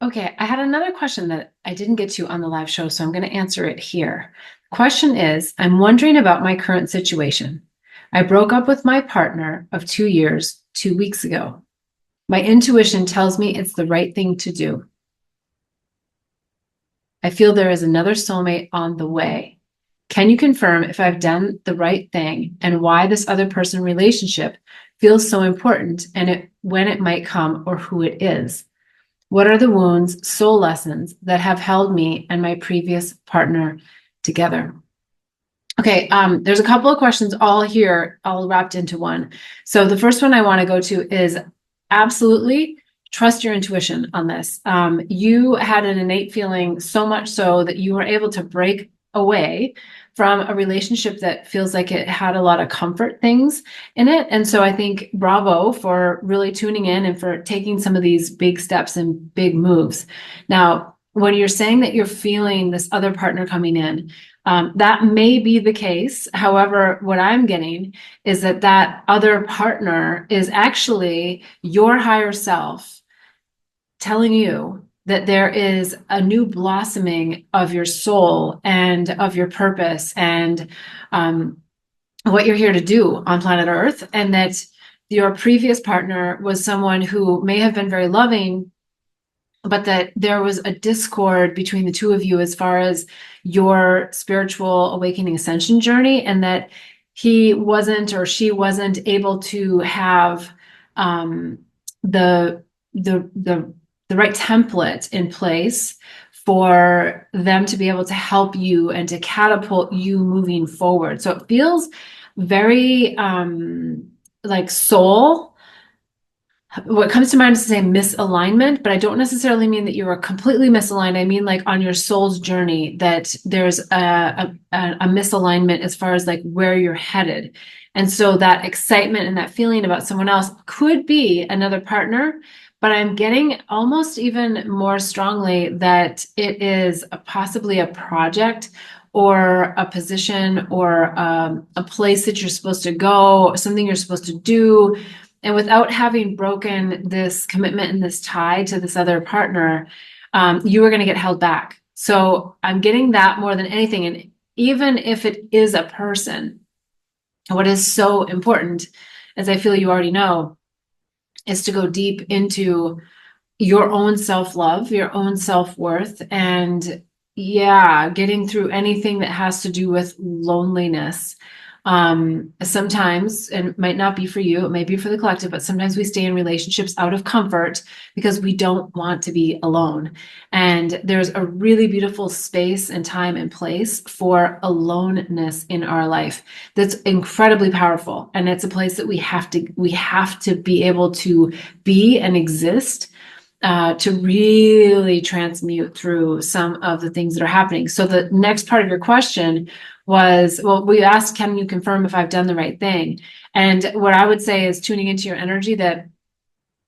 Okay, I had another question that I didn't get to on the live show, so I'm going to answer it here. Question is, I'm wondering about my current situation. I broke up with my partner of 2 years 2 weeks ago. My intuition tells me it's the right thing to do. I feel there is another soulmate on the way. Can you confirm if I've done the right thing and why this other person relationship feels so important and when it might come or who it is? What are the wounds, soul lessons that have held me and my previous partner together? Okay, there's a couple of questions all here, all wrapped into one. So the first one I want to go to is absolutely trust your intuition on this. You had an innate feeling, so much so that you were able to break away from a relationship that feels like it had a lot of comfort things in it. And so I think bravo for really tuning in and for taking some of these big steps and big moves. Now, when you're saying that you're feeling this other partner coming in, that may be the case. However, what I'm getting is that that other partner is actually your higher self telling you that there is a new blossoming of your soul and of your purpose and what you're here to do on planet Earth, and that your previous partner was someone who may have been very loving, but that there was a discord between the two of you as far as your spiritual awakening ascension journey, and that he wasn't or she wasn't able to have the the right template in place for them to be able to help you and to catapult you moving forward. So it feels very like soul. What comes to mind is to say misalignment, but I don't necessarily mean that you are completely misaligned. I mean, like on your soul's journey, that there's a misalignment as far as like where you're headed. And so that excitement and that feeling about someone else could be another partner, but I'm getting almost even more strongly that it is possibly a project or a position or a place that you're supposed to go, something you're supposed to do. And without having broken this commitment and this tie to this other partner, you are going to get held back. So I'm getting that more than anything. And even if it is a person, what is so important, as I feel you already know, is to go deep into your own self-love, your own self-worth, and yeah, getting through anything that has to do with loneliness. Sometimes, and it might not be for you, it may be for the collective, but sometimes we stay in relationships out of comfort because we don't want to be alone. And there's a really beautiful space and time and place for aloneness in our life that's incredibly powerful. And it's a place that we have to be able to be and exist to really transmute through some of the things that are happening. So the next part of your question was, well, we asked, can you confirm if I've done the right thing? And what I would say is tuning into your energy that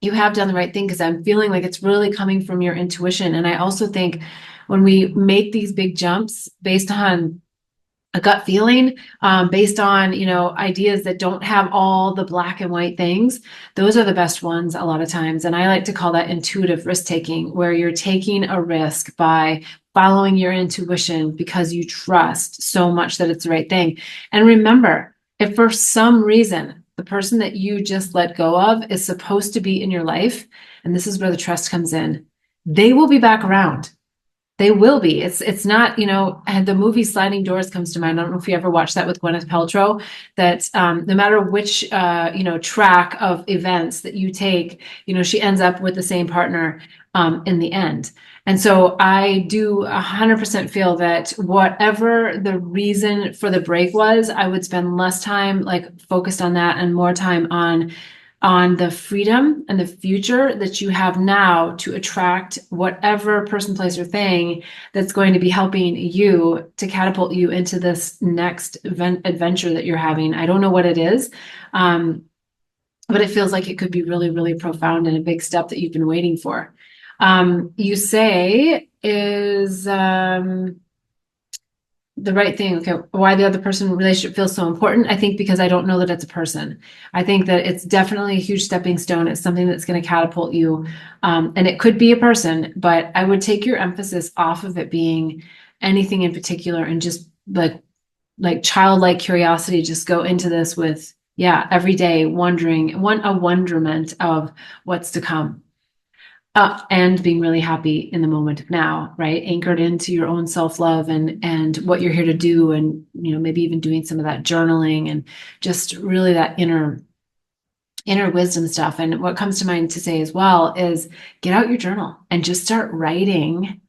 you have done the right thing, because I'm feeling like it's really coming from your intuition. And I also think when we make these big jumps based on a gut feeling, based on, ideas that don't have all the black and white things, those are the best ones a lot of times. And I like to call that intuitive risk taking, where you're taking a risk by following your intuition because you trust so much that it's the right thing. And remember, if for some reason the person that you just let go of is supposed to be in your life, and this is where the trust comes in, they will be back around. They will be. It's not, and the movie Sliding Doors comes to mind. I don't know if you ever watched that with Gwyneth Paltrow, that no matter which, track of events that you take, she ends up with the same partner in the end. And so I do 100% feel that whatever the reason for the break was, I would spend less time like focused on that and more time on the freedom and the future that you have now to attract whatever person, place, or thing that's going to be helping you to catapult you into this next adventure that you're having. I don't know what it is, but it feels like it could be really, really profound and a big step that you've been waiting for. You say is the right thing. Okay, why the other person relationship feels so important? I think because I don't know that it's a person. I think that it's definitely a huge stepping stone. It's something that's going to catapult you. And it could be a person, but I would take your emphasis off of it being anything in particular and just like childlike curiosity. Just go into this with, yeah, every day wondering, a wonderment of what's to come. And being really happy in the moment of now, right? Anchored into your own self-love and what you're here to do, and maybe even doing some of that journaling and just really that inner wisdom stuff. And what comes to mind to say as well is get out your journal and just start writing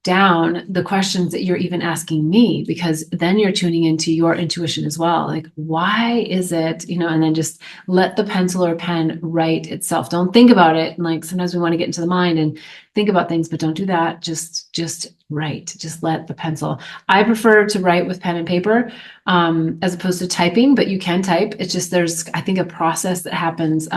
down the questions that you're even asking me, because then you're tuning into your intuition as well. Like, why is it, and then just let the pencil or pen write itself. Don't think about it. And like, sometimes we want to get into the mind and think about things, but don't do that. Just write, just let the pencil. I prefer to write with pen and paper, as opposed to typing, but you can type. It's just, there's, I think, a process that happens,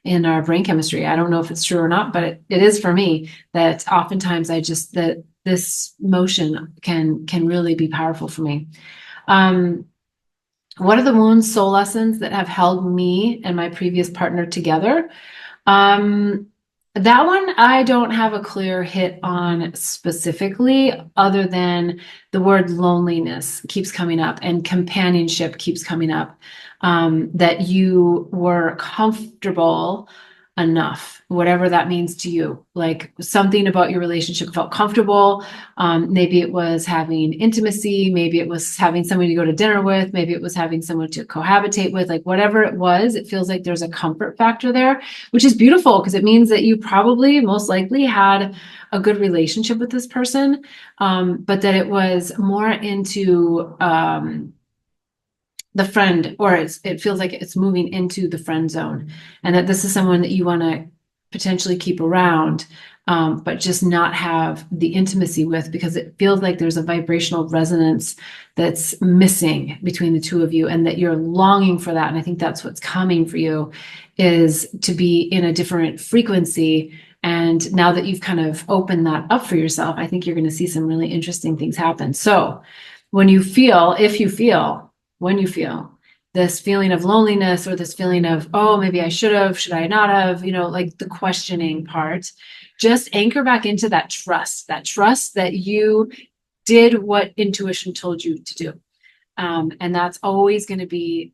in our brain chemistry. I don't know if it's true or not, but it is for me, that oftentimes that this motion can really be powerful for me. What are the wounds soul lessons that have held me and my previous partner together? That one I don't have a clear hit on specifically, other than the word loneliness keeps coming up and companionship keeps coming up. That you were comfortable enough, whatever that means to you. Like, something about your relationship felt comfortable. Maybe it was having intimacy. Maybe it was having somebody to go to dinner with. Maybe it was having someone to cohabitate with. Like, whatever it was, it feels like there's a comfort factor there, which is beautiful, because it means that you probably most likely had a good relationship with this person, but that it was more into the friend, or it feels like it's moving into the friend zone, and that this is someone that you want to potentially keep around, but just not have the intimacy with, because it feels like there's a vibrational resonance that's missing between the two of you, and that you're longing for that. And I think that's what's coming for you, is to be in a different frequency. And now that you've kind of opened that up for yourself, I think you're going to see some really interesting things happen. So when you feel this feeling of loneliness, or this feeling of, oh, maybe I should I not have, like the questioning part, just anchor back into that trust that you did what intuition told you to do. And that's always going to be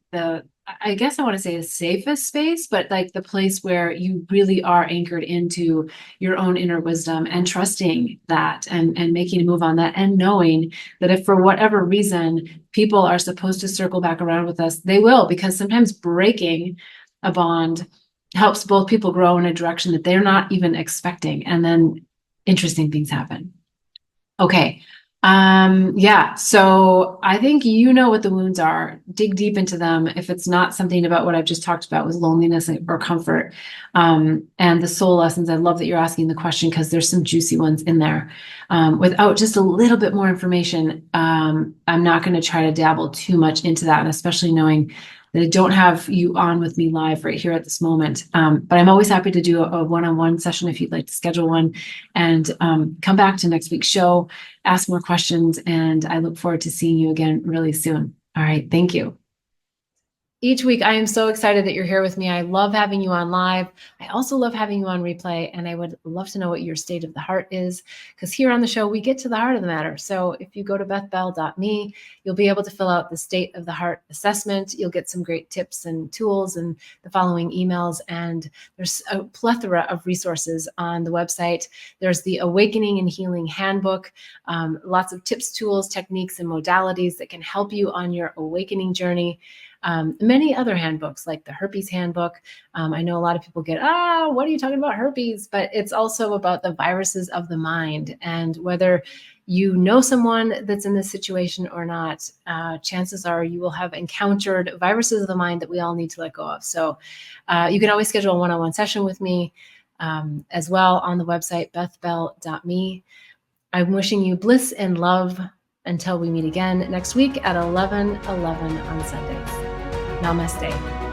I guess I want to say the safest space, but like the place where you really are anchored into your own inner wisdom, and trusting that, and making a move on that, and knowing that if for whatever reason people are supposed to circle back around with us, they will, because sometimes breaking a bond helps both people grow in a direction that they're not even expecting. And then interesting things happen. Okay. Yeah. So I think what the wounds are. Dig deep into them. If it's not something about what I've just talked about with loneliness or comfort, and the soul lessons, I love that you're asking the question, because there's some juicy ones in there. Without just a little bit more information, I'm not going to try to dabble too much into that, and especially knowing that I don't have you on with me live right here at this moment. But I'm always happy to do a one-on-one session if you'd like to schedule one, and come back to next week's show, ask more questions, and I look forward to seeing you again really soon. All right. Thank you. Each week, I am so excited that you're here with me. I love having you on live. I also love having you on replay, and I would love to know what your state of the heart is, because here on the show, we get to the heart of the matter. So if you go to bethbell.me, you'll be able to fill out the state of the heart assessment. You'll get some great tips and tools and the following emails, and there's a plethora of resources on the website. There's the Awakening and Healing Handbook, lots of tips, tools, techniques, and modalities that can help you on your awakening journey. Many other handbooks, like the herpes handbook. I know a lot of people get, what are you talking about herpes? But it's also about the viruses of the mind, and whether you know someone that's in this situation or not, chances are you will have encountered viruses of the mind that we all need to let go of. So you can always schedule a one-on-one session with me as well on the website, bethbell.me. I'm wishing you bliss and love until we meet again next week at 11:11 on Sundays. Namaste.